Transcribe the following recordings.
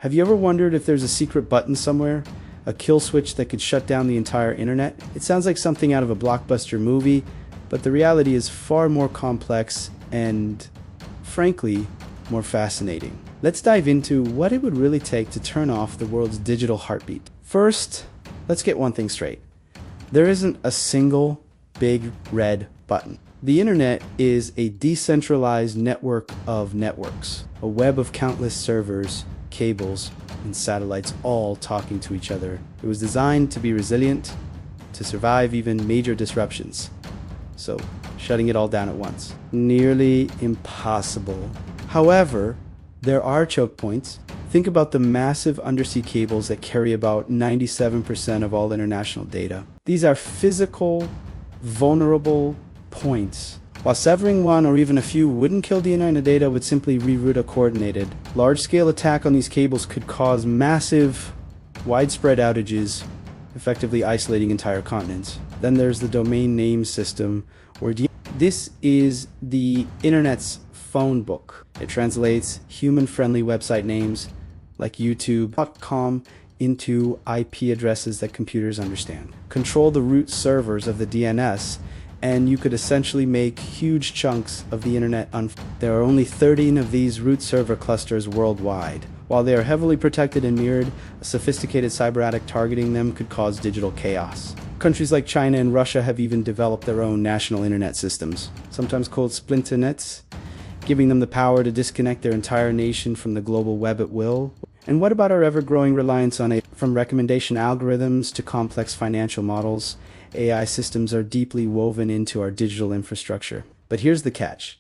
Have you ever wondered if there's a secret button somewhere? A kill switch that could shut down the entire internet? It sounds like something out of a blockbuster movie, but the reality is far more complex and, frankly, more fascinating. Let's dive into what it would really take to turn off the world's digital heartbeat. First, let's get one thing straight. There isn't a single big red button. The internet is a decentralized network of networks, a web of countless servers, cables, and satellites all talking to each other. It was designed to be resilient, to survive even major disruptions. So, shutting it all down at once. Nearly impossible. However, there are choke points. Think about the massive undersea cables that carry about 97% of all international data. These are physical, vulnerable points. While severing one or even a few wouldn't kill the internet, data would simply reroute a coordinated. Large-scale attack on these cables could cause massive, widespread outages, effectively isolating entire continents. Then there's the domain name system, or this is the internet's phone book. It translates human-friendly website names like youtube.com into IP addresses that computers understand. Control the root servers of the DNS, and you could essentially make huge chunks of the internet There are only 13 of these root server clusters worldwide. While they are heavily protected and mirrored, a sophisticated cyber attack targeting them could cause digital chaos. Countries like China and Russia have even developed their own national internet systems, sometimes called splinternets, giving them the power to disconnect their entire nation from the global web at will. And what about our ever-growing reliance on from recommendation algorithms to complex financial models? AI systems are deeply woven into our digital infrastructure. But here's the catch.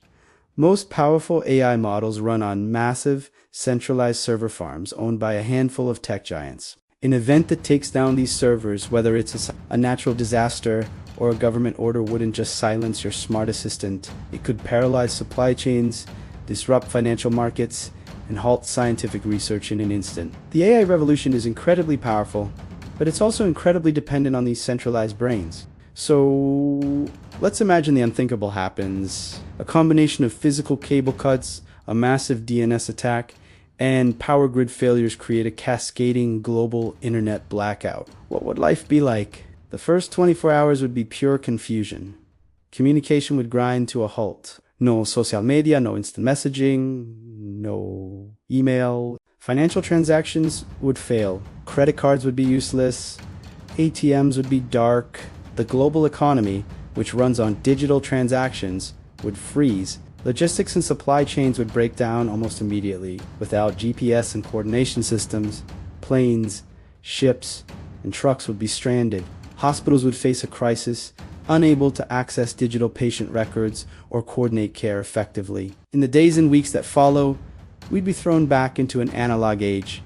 Most powerful AI models run on massive, centralized server farms owned by a handful of tech giants. An event that takes down these servers, whether it's a natural disaster or a government order, wouldn't just silence your smart assistant. It could paralyze supply chains, disrupt financial markets, and halt scientific research in an instant. The AI revolution is incredibly powerful, but it's also incredibly dependent on these centralized brains. So let's imagine the unthinkable happens. A combination of physical cable cuts, a massive DNS attack, and power grid failures create a cascading global internet blackout. What would life be like? The first 24 hours would be pure confusion. Communication would grind to a halt. No social media, no instant messaging, no email. Financial transactions would fail. Credit cards would be useless. ATMs would be dark. The global economy, which runs on digital transactions, would freeze. Logistics and supply chains would break down almost immediately. Without GPS and coordination systems, planes, ships, and trucks would be stranded. Hospitals would face a crisis, unable to access digital patient records or coordinate care effectively. In the days and weeks that follow, we'd be thrown back into an analog age,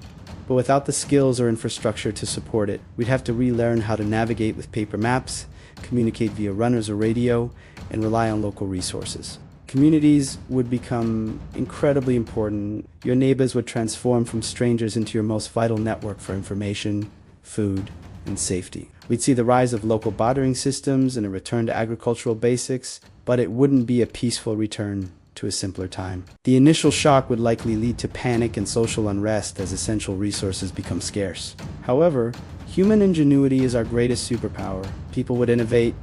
but without the skills or infrastructure to support it. We'd have to relearn how to navigate with paper maps, communicate via runners or radio, and rely on local resources. Communities would become incredibly important. Your neighbors would transform from strangers into your most vital network for information, food, and safety. We'd see the rise of local bartering systems and a return to agricultural basics, but it wouldn't be a peaceful return to a simpler time. The initial shock would likely lead to panic and social unrest as essential resources become scarce. However, human ingenuity is our greatest superpower. People would innovate.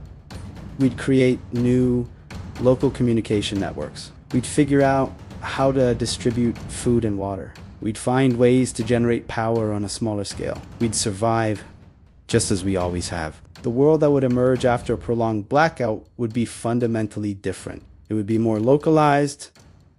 We'd create new local communication networks. We'd figure out how to distribute food and water. We'd find ways to generate power on a smaller scale. We'd survive just as we always have. The world that would emerge after a prolonged blackout would be fundamentally different. It would be more localized,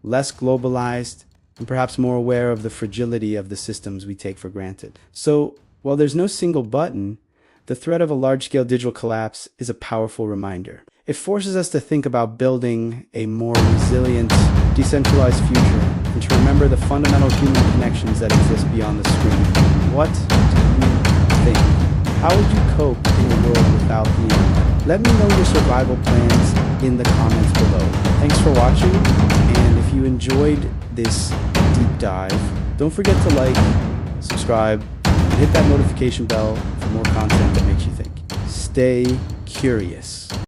less globalized, and perhaps more aware of the fragility of the systems we take for granted. So, while there's no single button, the threat of a large-scale digital collapse is a powerful reminder. It forces us to think about building a more resilient, decentralized future, and to remember the fundamental human connections that exist beyond the screen. What do you think? How would you cope in a world without the internet? Let me know your survival plans in the comments below. Thanks for watching, and if you enjoyed this deep dive, don't forget to like, subscribe, and hit that notification bell for more content that makes you think. Stay curious.